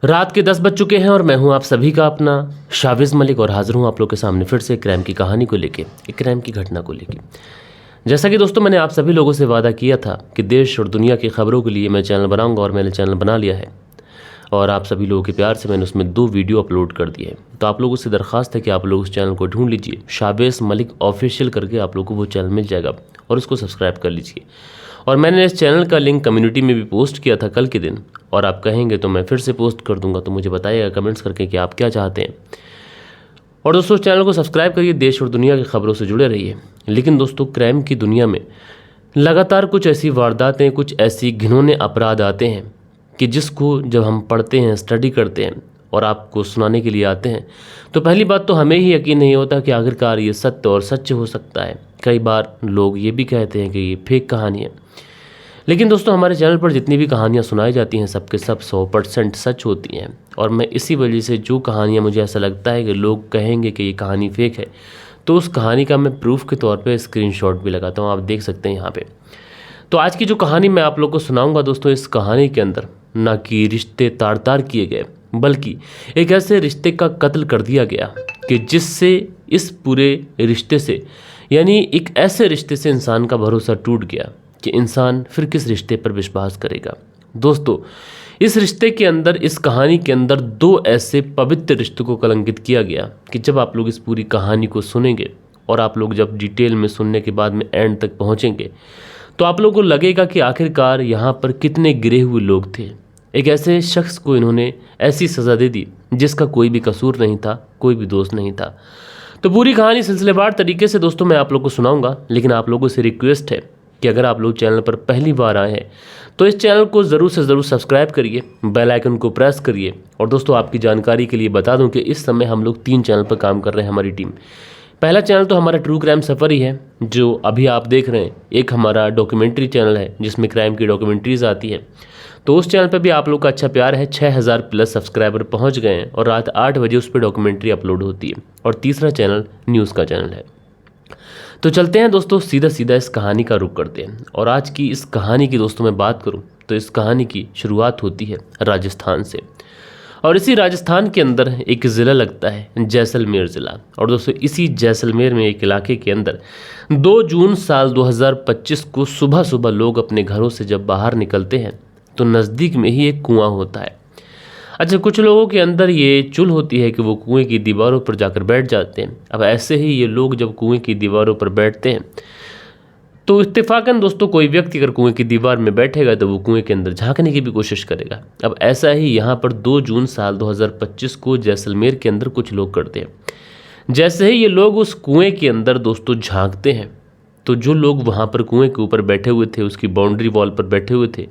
रात के 10 बज चुके हैं और मैं हूं आप सभी का अपना शाविज़ मलिक और हाजिर हूं आप लोग के सामने फिर से एक क्राइम की कहानी को लेके, एक क्राइम की घटना को लेके। जैसा कि दोस्तों मैंने आप सभी लोगों से वादा किया था कि देश और दुनिया की खबरों के लिए मैं चैनल बनाऊंगा और मैंने चैनल बना लिया है और आप सभी लोगों के प्यार से मैंने उसमें 2 वीडियो अपलोड कर दिए हैं। तो आप लोगों से दरख्वास्त है कि आप लोग उस चैनल को ढूंढ लीजिए, शाविज़ मलिक ऑफिशियल करके आप लोगों को वो चैनल मिल जाएगा और उसको सब्सक्राइब कर लीजिए। और मैंने इस चैनल का लिंक कम्युनिटी में भी पोस्ट किया था कल के दिन, और आप कहेंगे तो मैं फिर से पोस्ट कर दूंगा, तो मुझे बताइएगा कमेंट्स करके कि आप क्या चाहते हैं। और दोस्तों चैनल को सब्सक्राइब करिए, देश और दुनिया की खबरों से जुड़े रहिए। लेकिन दोस्तों क्राइम की दुनिया में लगातार कुछ ऐसी वारदातें, कुछ ऐसी घिनौने अपराध आते हैं कि जिसको जब हम पढ़ते हैं, स्टडी करते हैं और आपको सुनाने के लिए आते हैं तो पहली बात तो हमें ही यकीन नहीं होता कि आखिरकार ये सत्य और सच हो सकता है। कई बार लोग ये भी कहते हैं कि ये फेक कहानी है। लेकिन दोस्तों हमारे चैनल पर जितनी भी कहानियाँ सुनाई जाती हैं सबके सब 100% सच होती हैं। और मैं इसी वजह से जो कहानियाँ मुझे ऐसा लगता है कि लोग कहेंगे कि ये कहानी फेक है, तो उस कहानी का मैं प्रूफ के तौर पे स्क्रीनशॉट भी लगाता हूँ। आप देख सकते हैं यहाँ पे। तो आज की जो कहानी मैं आप लोग को सुनाऊंगा दोस्तों, इस कहानी के अंदर ना कि रिश्ते तार तार किए गए, बल्कि एक ऐसे रिश्ते का कत्ल कर दिया गया कि जिससे इस पूरे रिश्ते से, यानी एक ऐसे रिश्ते से इंसान का भरोसा टूट गया कि इंसान फिर किस रिश्ते पर विश्वास करेगा। दोस्तों इस रिश्ते के अंदर, इस कहानी के अंदर 2 ऐसे पवित्र रिश्तों को कलंकित किया गया कि जब आप लोग इस पूरी कहानी को सुनेंगे और आप लोग जब डिटेल में सुनने के बाद में एंड तक पहुंचेंगे तो आप लोगों को लगेगा कि आखिरकार यहाँ पर कितने गिरे हुए लोग थे। एक ऐसे शख्स को इन्होंने ऐसी सज़ा दे दी जिसका कोई भी कसूर नहीं था, कोई भी दोष नहीं था। तो पूरी कहानी सिलसिलेवार तरीके से दोस्तों मैं आप लोग को सुनाऊंगा, लेकिन आप लोगों से रिक्वेस्ट है कि अगर आप लोग चैनल पर पहली बार आए हैं तो इस चैनल को ज़रूर से ज़रूर सब्सक्राइब करिए, बेल आइकन को प्रेस करिए। और दोस्तों आपकी जानकारी के लिए बता दूं कि इस समय हम लोग 3 चैनल पर काम कर रहे हैं, हमारी टीम। पहला चैनल तो हमारा ट्रू क्राइम सफ़र ही है जो अभी आप देख रहे हैं। एक हमारा डॉक्यूमेंट्री चैनल है जिसमें क्राइम की डॉक्यूमेंट्रीज़ आती है, तो उस चैनल पर भी आप लोग का अच्छा प्यार है। 6000 प्लस सब्सक्राइबर पहुंच गए हैं और रात 8 बजे उस पर डॉक्यूमेंट्री अपलोड होती है। और तीसरा चैनल न्यूज़ का चैनल है। तो चलते हैं दोस्तों, सीधा सीधा इस कहानी का रुख करते हैं। और आज की इस कहानी की दोस्तों मैं बात करूं तो इस कहानी की शुरुआत होती है राजस्थान से। और इसी राजस्थान के अंदर एक ज़िला लगता है जैसलमेर ज़िला। और दोस्तों इसी जैसलमेर में एक इलाके के अंदर 2 जून साल 2025 को सुबह सुबह लोग अपने घरों से जब बाहर निकलते हैं तो नज़दीक में ही एक कुआं होता है। अच्छा, कुछ लोगों के अंदर ये चुल होती है कि वो कुएं की दीवारों पर जाकर बैठ जाते हैं। अब ऐसे ही ये लोग जब कुएं की दीवारों पर बैठते हैं तो इत्तेफाकन दोस्तों कोई व्यक्ति अगर कुएं की दीवार में बैठेगा तो वो कुएं के अंदर झांकने की भी कोशिश करेगा। अब ऐसा ही यहाँ पर 2 जून साल 2025 को जैसलमेर के अंदर कुछ लोग करते हैं। जैसे ही ये लोग उस कुएं के अंदर दोस्तों झांकते हैं तो जो लोग वहाँ पर कुएं के ऊपर बैठे हुए थे, उसकी बाउंड्री वॉल पर बैठे हुए थे,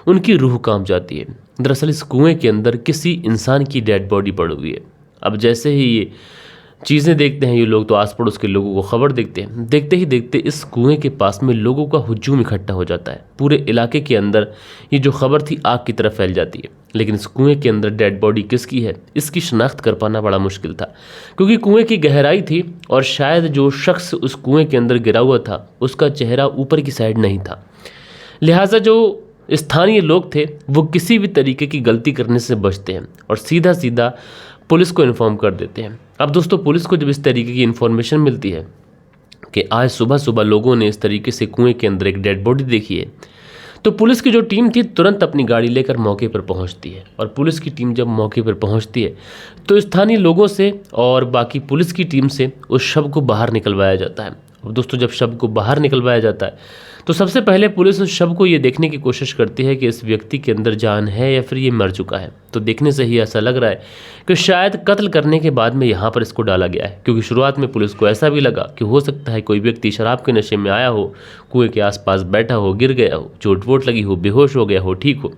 उनकी रूह कांप जाती है। दरअसल इस कुएं के अंदर किसी इंसान की डेड बॉडी पड़ी हुई है। अब जैसे ही ये चीज़ें देखते हैं ये लोग तो आस पड़ोस के लोगों को खबर देते हैं। देखते ही देखते इस कुएं के पास में लोगों का हुजूम इकट्ठा हो जाता है। पूरे इलाके के अंदर ये जो खबर थी आग की तरफ फैल जाती है। लेकिन इस कुएं के अंदर डेड बॉडी किसकी है इसकी शनाख्त कर पाना बड़ा मुश्किल था, क्योंकि कुएं की गहराई थी और शायद जो शख्स उस कुएं के अंदर गिरा हुआ था उसका चेहरा ऊपर की साइड नहीं था। लिहाजा जो स्थानीय लोग थे वो किसी भी तरीके की गलती करने से बचते हैं और सीधा सीधा पुलिस को इन्फॉर्म कर देते हैं। अब दोस्तों पुलिस को जब इस तरीके की इन्फॉर्मेशन मिलती है कि आज सुबह सुबह लोगों ने इस तरीके से कुएं के अंदर एक डेड बॉडी देखी है, तो पुलिस की जो टीम थी तुरंत अपनी गाड़ी लेकर मौके पर पहुंचती है। और पुलिस की टीम जब मौके पर पहुंचती है तो स्थानीय लोगों से और बाकी पुलिस की टीम से उस शव को बाहर निकलवाया जाता है। और दोस्तों जब शव को बाहर निकलवाया जाता है तो सबसे पहले पुलिस उस शव को ये देखने की कोशिश करती है कि इस व्यक्ति के अंदर जान है या फिर ये मर चुका है। तो देखने से ही ऐसा लग रहा है कि शायद कत्ल करने के बाद में यहाँ पर इसको डाला गया है, क्योंकि शुरुआत में पुलिस को ऐसा भी लगा कि हो सकता है कोई व्यक्ति शराब के नशे में आया हो, कुएं के आसपास बैठा हो, गिर गया हो, चोट वोट लगी हो, बेहोश हो गया हो, ठीक हो।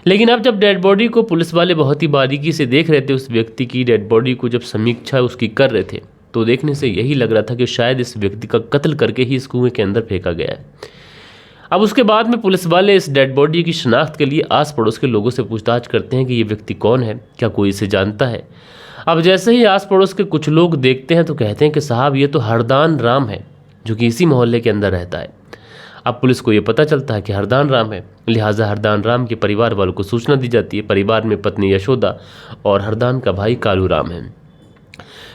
लेकिन अब जब डेड बॉडी को पुलिस वाले बहुत ही बारीकी से देख रहे थे, उस व्यक्ति की डेड बॉडी को जब समीक्षा उसकी कर रहे थे, तो देखने से यही लग रहा था कि शायद इस व्यक्ति का कत्ल करके ही इस कुएं के अंदर फेंका गया है। अब उसके बाद में पुलिस वाले इस डेड बॉडी की शनाख्त के लिए आस पड़ोस के लोगों से पूछताछ करते हैं कि ये व्यक्ति कौन है, क्या कोई इसे जानता है। अब जैसे ही आस पड़ोस के कुछ लोग देखते हैं तो कहते हैं कि साहब ये तो हरदान राम है जो कि इसी मोहल्ले के अंदर रहता है। अब पुलिस को ये पता चलता है कि हरदान राम है, लिहाजा हरदान राम के परिवार वालों को सूचना दी जाती है। परिवार में पत्नी यशोदा और हरदान का भाई कालू राम है।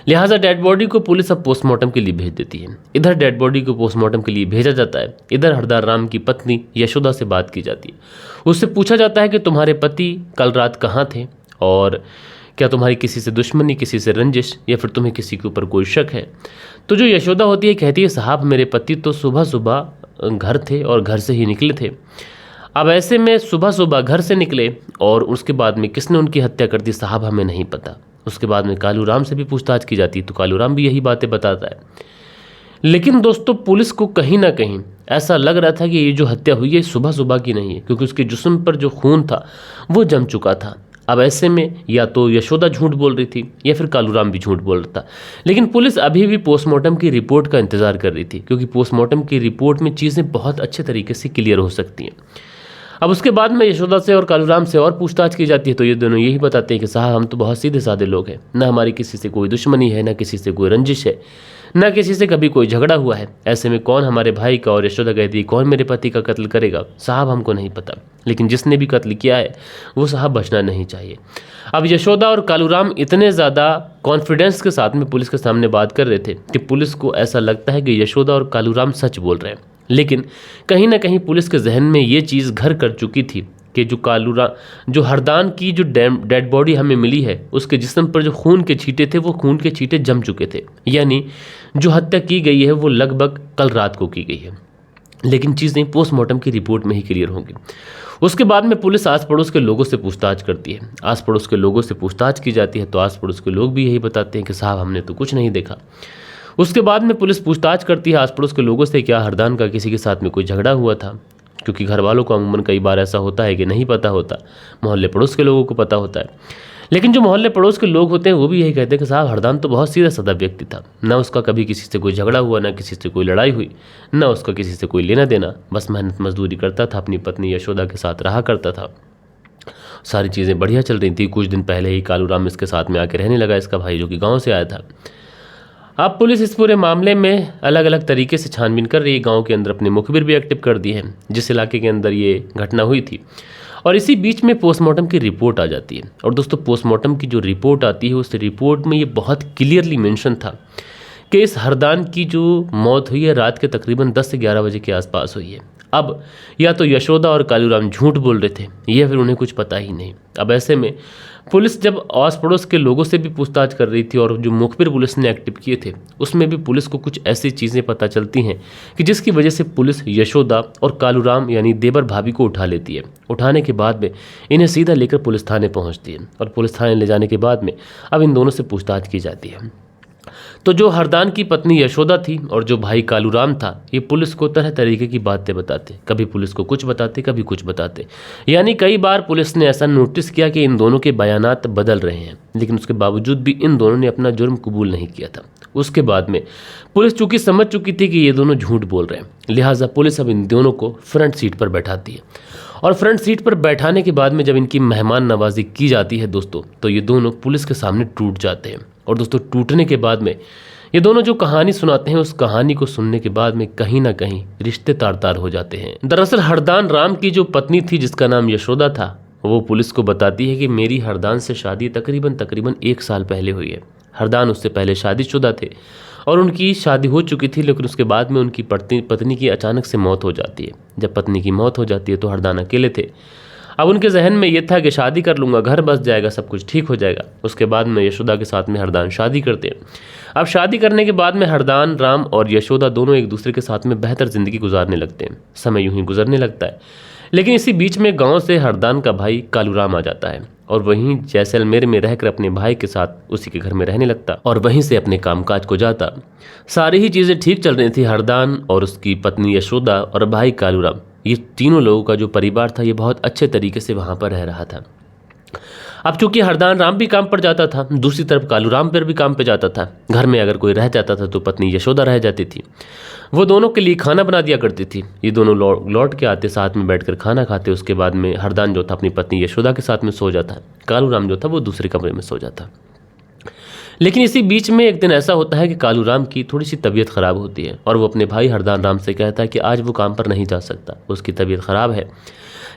लिहाजा डेड बॉडी को पुलिस अब पोस्टमार्टम के लिए भेज देती है। इधर डेड बॉडी को पोस्टमार्टम के लिए भेजा जाता है। इधर हरदान राम की पत्नी यशोदा से बात की जाती है। उससे पूछा जाता है कि तुम्हारे पति कल रात कहाँ थे और क्या तुम्हारी किसी से दुश्मनी, किसी से रंजिश या फिर तुम्हें किसी के ऊपर कोई शक है। तो जो यशोदा होती है कहती है साहब मेरे पति तो सुबह सुबह घर थे और घर से ही निकले थे। अब ऐसे में सुबह सुबह घर से निकले और उसके बाद में किसने उनकी हत्या कर दी साहब हमें नहीं पता। उसके बाद में कालू राम से भी पूछताछ की जाती है तो कालू राम भी यही बातें बताता है। लेकिन दोस्तों पुलिस को कहीं ना कहीं ऐसा लग रहा था कि ये जो हत्या हुई है सुबह सुबह की नहीं है, क्योंकि उसके जिस्म पर जो खून था वो जम चुका था। अब ऐसे में या तो यशोदा झूठ बोल रही थी या फिर कालू राम भी झूठ बोल रहा था। लेकिन पुलिस अभी भी पोस्टमार्टम की रिपोर्ट का इंतजार कर रही थी, क्योंकि पोस्टमार्टम की रिपोर्ट में चीज़ें बहुत अच्छे तरीके से क्लियर हो सकती हैं। अब उसके बाद में यशोदा से और कालू राम से और पूछताछ की जाती है तो ये दोनों यही बताते हैं कि साहब हम तो बहुत सीधे साधे लोग हैं, ना हमारी किसी से कोई दुश्मनी है, ना किसी से कोई रंजिश है, ना किसी से कभी कोई झगड़ा हुआ है। ऐसे में कौन हमारे भाई का, और यशोदा कहती है कौन मेरे पति का कत्ल करेगा साहब हमको नहीं पता, लेकिन जिसने भी कत्ल किया है वो साहब बचना नहीं चाहिए। अब यशोदा और कालू राम इतने ज़्यादा कॉन्फिडेंस के साथ में पुलिस के सामने बात कर रहे थे कि पुलिस को ऐसा लगता है कि यशोदा और कालू राम सच बोल रहे हैं। लेकिन कहीं ना कहीं पुलिस के जहन में ये चीज़ घर कर चुकी थी कि जो हरदान की जो डेड बॉडी हमें मिली है उसके जिस्म पर जो खून के छींटे थे वो खून के छींटे जम चुके थे, यानी जो हत्या की गई है वो लगभग कल रात को की गई है। लेकिन चीज़ें पोस्टमार्टम की रिपोर्ट में ही क्लियर होंगी। उसके बाद में पुलिस आस पड़ोस के लोगों से पूछताछ करती है। आस पड़ोस के लोगों से पूछताछ की जाती है तो आस पड़ोस के लोग भी यही बताते हैं कि साहब हमने तो कुछ नहीं देखा। उसके बाद में पुलिस पूछताछ करती है आस पड़ोस के लोगों से क्या हरदान का किसी के साथ में कोई झगड़ा हुआ था, क्योंकि घर वालों को अमूमन कई बार ऐसा होता है कि नहीं पता होता, मोहल्ले पड़ोस के लोगों को पता होता है। लेकिन जो मोहल्ले पड़ोस के लोग होते हैं वो भी यही कहते हैं कि साहब हरदान तो बहुत सीधा साधा व्यक्ति था, ना उसका कभी किसी से कोई झगड़ा हुआ, ना किसी से कोई लड़ाई हुई, ना उसका किसी से कोई लेना देना, बस मेहनत मजदूरी करता था, अपनी पत्नी यशोदा के साथ रहा करता था, सारी चीज़ें बढ़िया चल रही थी। कुछ दिन पहले ही कालू राम इसके साथ में आके रहने लगा, इसका भाई जो कि गाँव से आया था। अब पुलिस इस पूरे मामले में अलग अलग तरीके से छानबीन कर रही है। गांव के अंदर अपने मुखबिर भी एक्टिव कर दिए हैं जिस इलाके के अंदर ये घटना हुई थी। और इसी बीच में पोस्टमार्टम की रिपोर्ट आ जाती है। और दोस्तों पोस्टमार्टम की जो रिपोर्ट आती है उस रिपोर्ट में ये बहुत क्लियरली मेंशन था कि इस हरदान की जो मौत हुई है रात के तकरीबन 10 से 11 बजे के आसपास हुई है। अब या तो यशोदा और कालू राम झूठ बोल रहे थे या फिर उन्हें कुछ पता ही नहीं। अब ऐसे में पुलिस जब आस पड़ोस के लोगों से भी पूछताछ कर रही थी और जो मुखबिर पुलिस ने एक्टिव किए थे उसमें भी पुलिस को कुछ ऐसी चीज़ें पता चलती हैं कि जिसकी वजह से पुलिस यशोदा और कालू राम यानी देवर भाभी को उठा लेती है। उठाने के बाद में इन्हें सीधा लेकर पुलिस थाने पहुंचती है और पुलिस थाने ले जाने के बाद में अब इन दोनों से पूछताछ की जाती है। तो जो हरदान की पत्नी यशोदा थी और जो भाई कालू राम था ये पुलिस को तरह तरीके की बातें बताते, कभी पुलिस को कुछ बताते कभी कुछ बताते। यानी कई बार पुलिस ने ऐसा नोटिस किया कि इन दोनों के बयानात बदल रहे हैं, लेकिन उसके बावजूद भी इन दोनों ने अपना जुर्म कबूल नहीं किया था। उसके बाद में पुलिस चूंकि समझ चुकी थी कि ये दोनों झूठ बोल रहे हैं, लिहाजा पुलिस अब इन दोनों को फ्रंट सीट पर बैठाती है। और फ्रंट सीट पर बैठाने के बाद में जब इनकी मेहमान नवाजी की जाती है दोस्तों तो ये दोनों पुलिस के सामने टूट जाते हैं। और दोस्तों टूटने के बाद में ये दोनों जो कहानी सुनाते हैं उस कहानी को सुनने के बाद में कहीं ना कहीं रिश्ते तार तार हो जाते हैं। दरअसल हरदान राम की जो पत्नी थी जिसका नाम यशोदा था वो पुलिस को बताती है कि मेरी हरदान से शादी तकरीबन 1 साल पहले हुई है। हरदान उससे पहले शादीशुदा थे और उनकी शादी हो चुकी थी, लेकिन उसके बाद में उनकी पत्नी की अचानक से मौत हो जाती है। जब पत्नी की मौत हो जाती है तो हरदान अकेले थे। अब उनके जहन में ये था कि शादी कर लूँगा, घर बस जाएगा, सब कुछ ठीक हो जाएगा। उसके बाद में यशोदा के साथ में हरदान शादी करते हैं। अब शादी करने के बाद में हरदान राम और यशोदा दोनों एक दूसरे के साथ में बेहतर ज़िंदगी गुजारने लगते हैं। समय यूं ही गुजरने लगता है। लेकिन इसी बीच में गांव से हरदान का भाई कालू राम आ जाता है और वहीं जैसलमेर में रहकर अपने भाई के साथ उसी के घर में रहने लगता और वहीं से अपने कामकाज को जाता। सारी ही चीज़ें ठीक चल रही थी। हरदान और उसकी पत्नी यशोदा और भाई कालू राम, ये तीनों लोगों का जो परिवार था ये बहुत अच्छे तरीके से वहाँ पर रह रहा था। अब चूंकि हरदान राम भी काम पर जाता था, दूसरी तरफ कालू राम पर भी काम पे जाता था। घर में अगर कोई रह जाता था तो पत्नी यशोदा रह जाती थी। वो दोनों के लिए खाना बना दिया करती थी। ये दोनों लौट के आते, साथ में बैठकर खाना खाते। उसके बाद में हरदान जो था अपनी पत्नी यशोदा के साथ में सो जाता, कालू राम जो था वो दूसरे कमरे में सो जाता। लेकिन इसी बीच में एक दिन ऐसा होता है कि कालू राम की थोड़ी सी तबीयत ख़राब होती है और वो अपने भाई हरदान राम से कहता है कि आज वो काम पर नहीं जा सकता, उसकी तबीयत ख़राब है।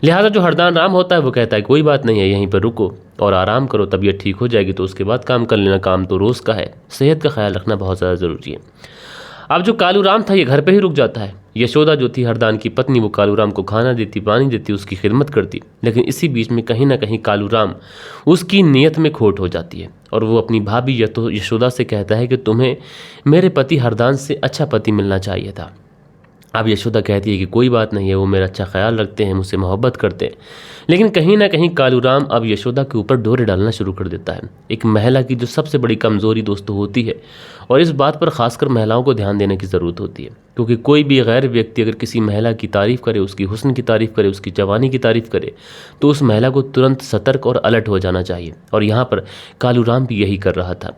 लिहाजा जो हरदान राम होता है वो कहता है कोई बात नहीं है, यहीं पर रुको और आराम करो, तबीयत ठीक हो जाएगी तो उसके बाद काम कर लेना, काम तो रोज़ का है, सेहत का ख्याल रखना बहुत ज़्यादा ज़रूरी है। अब जो कालू राम था ये घर पे ही रुक जाता है। यशोदा जो थी हरदान की पत्नी, वो कालू राम को खाना देती, पानी देती, उसकी खिदमत करती। लेकिन इसी बीच में कहीं ना कहीं कालू राम उसकी नीयत में खोट हो जाती है और वो अपनी भाभी यशोदा से कहता है कि तुम्हें मेरे पति हरदान से अच्छा पति मिलना चाहिए था। अब यशोदा कहती है कि कोई बात नहीं है, वो मेरा अच्छा ख्याल रखते हैं, मुझसे मोहब्बत करते हैं। लेकिन कहीं ना कहीं कालू राम अब यशोदा के ऊपर डोरे डालना शुरू कर देता है। एक महिला की जो सबसे बड़ी कमज़ोरी दोस्तों होती है, और इस बात पर ख़ासकर महिलाओं को ध्यान देने की ज़रूरत होती है, क्योंकि कोई भी गैर व्यक्ति अगर किसी महिला की तारीफ़ करे, उसकी हुस्न की तारीफ़ करे, उसकी जवानी की तारीफ़ करे, तो उस महिला को तुरंत सतर्क और अलर्ट हो जाना चाहिए। और यहाँ पर कालू राम भी यही कर रहा था।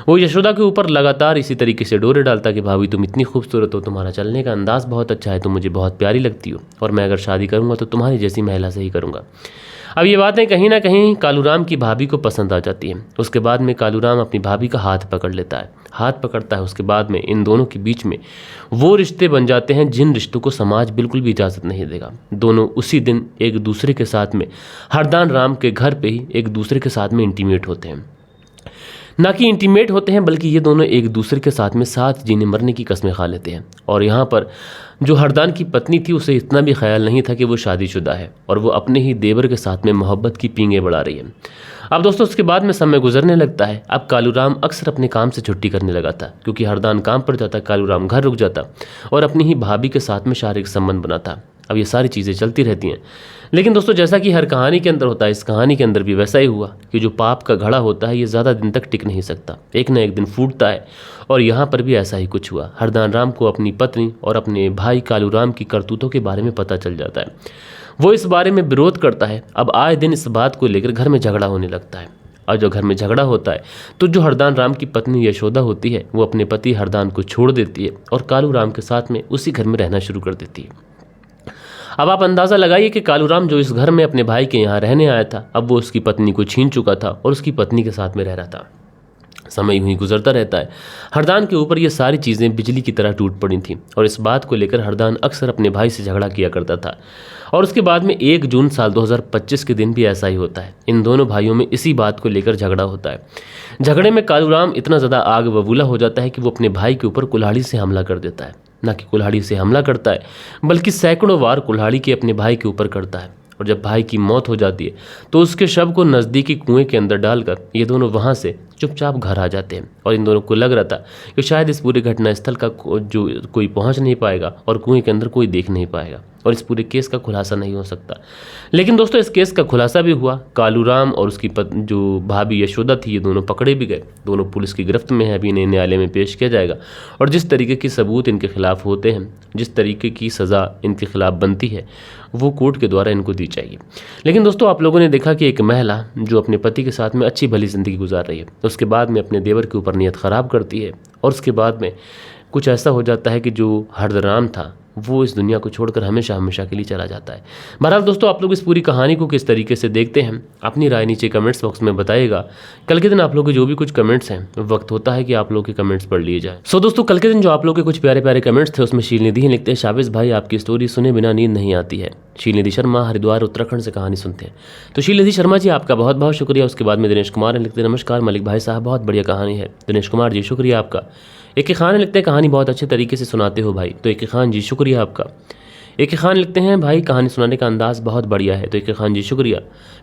वो यशोदा के ऊपर लगातार इसी तरीके से डोरे डालता कि भाभी तुम इतनी खूबसूरत हो, तुम्हारा चलने का अंदाज़ बहुत अच्छा है, तुम मुझे बहुत प्यारी लगती हो, और मैं अगर शादी करूँगा तो तुम्हारी जैसी महिला से ही करूँगा। अब ये बातें कहीं ना कहीं कालू राम की भाभी को पसंद आ जाती हैं। उसके बाद में कालू राम अपनी भाभी का हाथ पकड़ लेता है, हाथ पकड़ता है। उसके बाद में इन दोनों के बीच में वो रिश्ते बन जाते हैं जिन रिश्तों को समाज बिल्कुल भी इजाज़त नहीं देगा। दोनों उसी दिन एक दूसरे के साथ में हरदान राम के घर पे ही एक दूसरे के साथ में इंटीमेट होते हैं। ना कि इंटीमेट होते हैं, बल्कि ये दोनों एक दूसरे के साथ में साथ जीने मरने की कस्में खा लेते हैं। और यहाँ पर जो हरदान की पत्नी थी उसे इतना भी ख्याल नहीं था कि वो शादीशुदा है और वो अपने ही देवर के साथ में मोहब्बत की पींगे बढ़ा रही है। अब दोस्तों उसके बाद में समय गुजरने लगता है। अब कालू राम अक्सर अपने काम से छुट्टी करने लगा था, क्योंकि हरदान काम पर जाता, कालू राम घर रुक जाता और अपनी ही भाभी के साथ में शारीरिक संबंध बनाता। अब ये सारी चीज़ें चलती रहती हैं। लेकिन दोस्तों जैसा कि हर कहानी के अंदर होता है, इस कहानी के अंदर भी वैसा ही हुआ कि जो पाप का घड़ा होता है ये ज़्यादा दिन तक टिक नहीं सकता, एक न एक दिन फूटता है। और यहाँ पर भी ऐसा ही कुछ हुआ। हरदान राम को अपनी पत्नी और अपने भाई कालू राम की करतूतों के बारे में पता चल जाता है। वो इस बारे में विरोध करता है। अब आए दिन इस बात को लेकर घर में झगड़ा होने लगता है। और जो घर में झगड़ा होता है तो जो हरदान राम की पत्नी यशोदा होती है वो अपने पति हरदान को छोड़ देती है और कालू राम के साथ में उसी घर में रहना शुरू कर देती है। अब आप अंदाज़ा लगाइए कि कालू राम जो इस घर में अपने भाई के यहाँ रहने आया था, अब वो उसकी पत्नी को छीन चुका था और उसकी पत्नी के साथ में रह रहा था। समय यूं ही गुजरता रहता है। हरदान के ऊपर ये सारी चीज़ें बिजली की तरह टूट पड़ी थीं और इस बात को लेकर हरदान अक्सर अपने भाई से झगड़ा किया करता था। और उसके बाद में 1 जून साल 2025 के दिन भी ऐसा ही होता है। इन दोनों भाइयों में इसी बात को लेकर झगड़ा होता है। झगड़े में कालू राम इतना ज़्यादा आग बबूला हो जाता है कि वो अपने भाई के ऊपर कुल्हाड़ी से हमला कर देता है। ना कि कुल्हाड़ी से हमला करता है, बल्कि सैकड़ों वार कुल्हाड़ी के अपने भाई के ऊपर करता है। और जब भाई की मौत हो जाती है तो उसके शव को नज़दीकी कुएं के अंदर डालकर ये दोनों वहाँ से चुपचाप घर आ जाते हैं। और इन दोनों को लग रहा था कि शायद इस पूरे घटनास्थल का जो कोई पहुँच नहीं पाएगा और कुएं के अंदर कोई देख नहीं पाएगा और इस पूरे केस का खुलासा नहीं हो सकता। लेकिन दोस्तों इस केस का खुलासा भी हुआ। कालू राम और उसकी जो भाभी यशोदा थी ये दोनों पकड़े भी गए। दोनों पुलिस की गिरफ्त में है, अभी इन्हें न्यायालय में पेश किया जाएगा और जिस तरीके के सबूत इनके खिलाफ होते हैं, जिस तरीके की सज़ा इनके खिलाफ बनती है वो कोर्ट के द्वारा इनको दी जाएगी। लेकिन दोस्तों आप लोगों ने देखा कि एक महिला जो अपने पति के साथ में अच्छी भली ज़िंदगी गुजार रही है, उसके बाद में अपने देवर के ऊपर नीयत ख़राब करती है और उसके बाद में कुछ ऐसा हो जाता है कि जो हरदराम था वो इस दुनिया को छोड़कर हमेशा हमेशा के लिए चला जाता है। बहरहाल दोस्तों आप लोग इस पूरी कहानी को किस तरीके से देखते हैं, अपनी राय नीचे कमेंट्स बॉक्स में बताइएगा। कल के दिन आप लोग के जो भी कुछ कमेंट्स हैं वक्त होता है कि आप लोग के कमेंट्स पढ़ लिए जाए। सो दोस्तों कल के दिन जो आप लोग के कुछ प्यारे प्यारे कमेंट्स थे उसमें शीलनिधि लिखते हैं, शाबिज भाई आपकी स्टोरी सुने बिना नींद नहीं आती है। शीलनिधि शर्मा हरिद्वार उत्तराखंड से कहानी सुनते हैं। तो शीलनिधि शर्मा जी आपका बहुत बहुत शुक्रिया। उसके बाद में दिनेश कुमार लिखते हैं, नमस्कार मलिक भाई साहब बहुत बढ़िया कहानी है। दिनेश कुमार जी शुक्रिया आपका। एक खान लिखते हैं, कहानी बहुत अच्छे तरीके से सुनाते हो भाई। तो एक खान जी शुक्रिया आपका। एक खान लिखते हैं, भाई कहानी सुनाने का अंदाज़ बहुत बढ़िया है। तो एक खान जी शुक्रिया।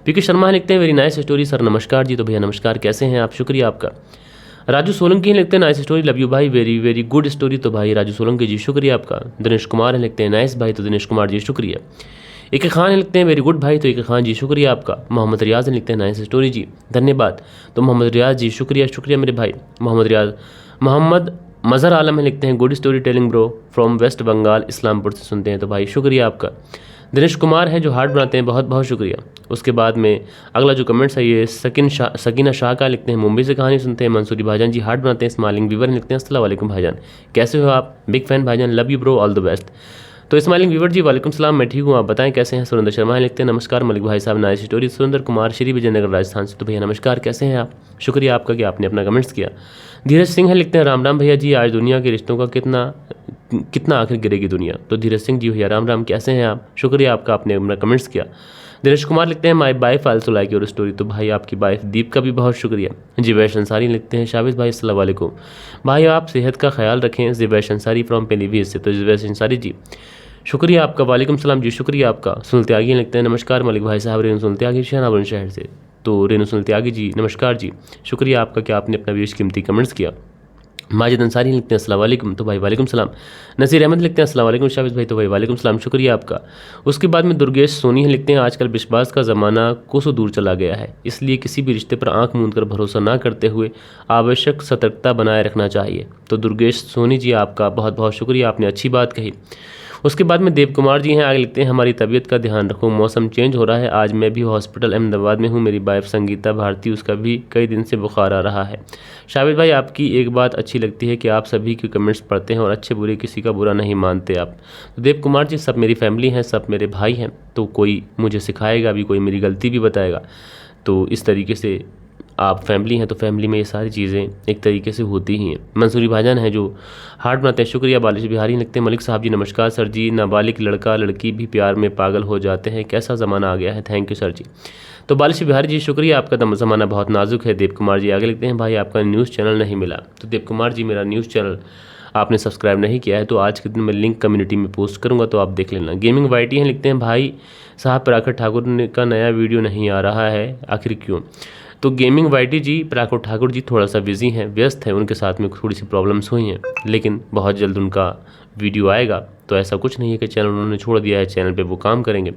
पीके शर्मा लिखते हैं, वेरी नाइस स्टोरी सर। नमस्कार जी। तो भैया नमस्कार, कैसे हैं आप? शुक्रिया आपका। राजू सोलंकी लिखते हैं, नाइस स्टोरी, लव यू भाई, वेरी वेरी गुड स्टोरी। तो भाई राजू सोलंकी जी शुक्रिया आपका। दिनेश कुमार लिखते हैं, नाइस भाई। तो दिनेश कुमार जी शुक्रिया। एक खान लिखते हैं, वेरी गुड भाई। तो एक खान जी शुक्रिया आपका। मोहम्मद रियाज लिखते हैं, नाइस स्टोरी जी, धन्यवाद। तो मोहम्मद रियाज जी शुक्रिया शुक्रिया मेरे भाई मोहम्मद रियाज। मोहम्मद मज़हर आलम है लिखते हैं, good storytelling bro from West Bengal, Islampur से सुनते हैं। तो भाई शुक्रिया आपका। दिनेश कुमार हैं जो हार्ट बनाते हैं, बहुत बहुत शुक्रिया। उसके बाद में अगला जो कमेंट्स है ये सकीना शाह का लिखते हैं, मुंबई से कहानी सुनते हैं। मंसूरी भाईजान जी हार्ट बनाते हैं। स्माइलिंग वीवर लिखते हैं, अस्सलाम वालेकुम भाईजान, कैसे हो आप? बिग फैन भाईजान, love you bro, all the best. तो स्माइलिंग वीवर जी वालेकुम सलाम, मैं ठीक हूँ, आप बताएं कैसे हैं। सुरेंद्र शर्मा लिखते हैं नमस्कार मलिक भाई साहब, नाइस स्टोरी। सुरेंद्र कुमार श्री विजयनगर राजस्थान से, तो भैया नमस्कार, कैसे हैं आप। शुक्रिया आपका कि आपने अपना कमेंट्स किया। धीरज सिंह है लिखते हैं राम राम भैया जी, आज दुनिया के रिश्तों का कितना आखिर गिरेगी दुनिया। तो धीरज सिंह जी भैया राम राम, कैसे हैं आप। शुक्रिया आपका, आपने अपना कमेंट्स किया। दिनेश कुमार लिखते हैं my wife also like your story. तो भाई आपकी वाइफ दीप का भी बहुत शुक्रिया। जिवैश अंसारी लिखते हैं शाबिज भाई अस्सलाम वालेकुम भाई, आप सेहत का ख्याल रखें। जिवैश अंसारी फ्रॉम पीलीभीत से। तो जिवैश अंसारी जी शुक्रिया आपका, वालेकुम सलाम जी, शुक्रिया आपका। सुनील त्यागी लिखते हैं नमस्कार मलिक भाई साहब, रेणु सुनील त्यागी शहनाबुल शहर से। तो रेणु सुनील त्यागी जी नमस्कार जी, शुक्रिया आपका कि आपने अपना बेशकीमती कमेंट्स किया। माजिद अंसारी लिखते हैं अस्सलाम वालेकुम। तो भाई वालेकुम सलाम। नसीर अहमद लिखते हैं अस्सलाम वालेकुम शाबिज भाई। तो भाई वालेकुम सलाम, शुक्रिया आपका। उसके बाद में दुर्गेश सोनी लिखते हैं आजकल विश्वास का ज़माना कोसों दूर चला गया है, इसलिए किसी भी रिश्ते पर आंख मूंद कर भरोसा ना करते हुए आवश्यक सतर्कता बनाए रखना चाहिए। तो दुर्गेश सोनी जी आपका बहुत बहुत शुक्रिया, आपने अच्छी बात कही। उसके बाद में देव कुमार जी हैं, आगे लिखते हैं हमारी तबीयत का ध्यान रखो, मौसम चेंज हो रहा है। आज मैं भी हॉस्पिटल अहमदाबाद में हूँ, मेरी वाइफ संगीता भारती, उसका भी कई दिन से बुखार आ रहा है। शाबिद भाई आपकी एक बात अच्छी लगती है कि आप सभी के कमेंट्स पढ़ते हैं और अच्छे बुरे किसी का बुरा नहीं मानते आप। तो देव कुमार जी सब मेरी फैमिली हैं, सब मेरे भाई हैं, तो कोई मुझे सिखाएगा भी, कोई मेरी गलती भी बताएगा। तो इस तरीके से आप फैमिली हैं, तो फैमिली में ये सारी चीज़ें एक तरीके से होती ही हैं। मंसूरी भाईजान हैं जो हार्ट बनाते हैं, शुक्रिया। बालिश बिहारी लिखते हैं मलिक साहब जी नमस्कार सर जी, नाबालिग लड़का लड़की भी प्यार में पागल हो जाते हैं, कैसा ज़माना आ गया है। थैंक यू सर जी। तो बालिश बिहारी जी शुक्रिया आपका, ज़माना बहुत नाजुक है। देव कुमार जी आगे लिखते हैं भाई आपका न्यूज़ चैनल नहीं मिला। तो देव कुमार जी मेरा न्यूज़ चैनल आपने सब्सक्राइब नहीं किया है तो आज के दिन मैं लिंक कम्युनिटी में पोस्ट करूंगा, तो आप देख लेना। गेमिंग वाईटी हैं लिखते हैं भाई साहब पराखर ठाकुर का नया वीडियो नहीं आ रहा है, आखिर क्यों। तो गेमिंग वाईटी जी पराखर ठाकुर जी थोड़ा सा बिजी हैं, व्यस्त हैं, उनके साथ में थोड़ी सी प्रॉब्लम्स हुई हैं, लेकिन बहुत जल्द उनका वीडियो आएगा। तो ऐसा कुछ नहीं है कि चैनल उन्होंने छोड़ दिया है, चैनल पे वो काम करेंगे।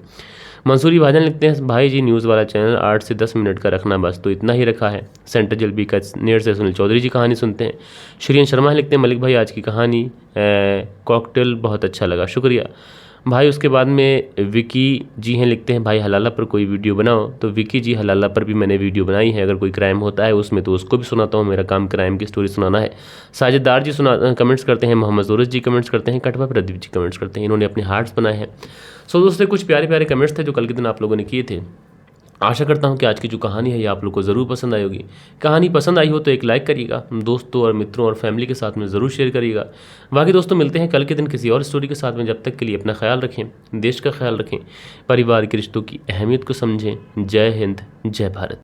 मंसूरी भाजन लिखते हैं भाई जी न्यूज़ वाला चैनल 8 से 10 मिनट का रखना, बस तो इतना ही रखा है। सेंटर जलबी का नेर से सुनील चौधरी जी कहानी सुनते हैं। श्रीयन शर्मा लिखते हैं मलिक भाई आज की कहानी कॉकटेल बहुत अच्छा लगा, शुक्रिया भाई। उसके बाद में विकी जी हैं लिखते हैं भाई हलाला पर कोई वीडियो बनाओ। तो विकी जी हलाला पर भी मैंने वीडियो बनाई है, अगर कोई क्राइम होता है उसमें तो उसको भी सुनाता हूँ, मेरा काम क्राइम की स्टोरी सुनाना है। साजिदार जी कमेंट्स करते हैं, मोहम्मद जोरस जी कमेंट्स करते हैं, कटवा प्रदीप जी कमेंट्स करते हैं, इन्होंने अपने हार्ट्स बनाए हैं। सो दोस्तों कुछ प्यारे प्यारे कमेंट्स थे जो कल के दिन आप लोगों ने किए थे। आशा करता हूँ कि आज की जो कहानी है ये आप लोग को ज़रूर पसंद आई होगी। कहानी पसंद आई हो तो एक लाइक करिएगा, दोस्तों और मित्रों और फैमिली के साथ में ज़रूर शेयर करिएगा। बाकी दोस्तों मिलते हैं कल के दिन किसी और स्टोरी के साथ में, जब तक के लिए अपना ख्याल रखें, देश का ख्याल रखें, परिवार के रिश्तों की अहमियत को समझें। जय हिंद, जय भारत।